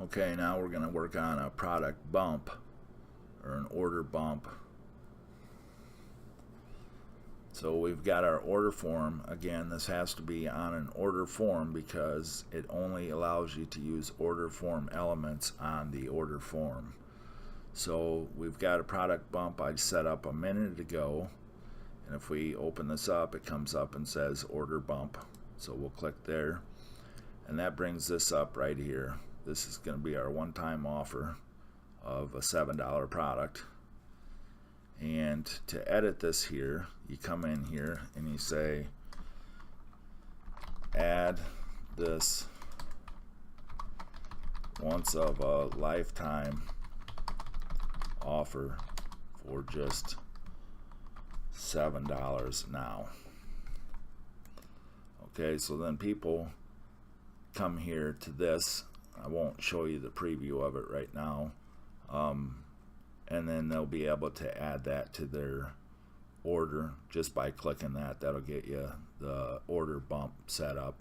Okay, now we're going to work on a product bump or an order bump. So we've got our order form. Again, this has to be on an order form because it only allows you to use order form elements on the order form. So we've got a product bump I set up a minute ago, and if we open this up, it comes up and says order bump. So we'll click there, and that brings this up right here. This is going to be our one-time offer of a $7 product. And to edit this here, you come in here and you say add this once of a lifetime offer for just $7 now. Okay, so then people come here to this. I won't show you the preview of it right now. And then they'll be able to add that to their order just by clicking that. That'll get you the order bump set up.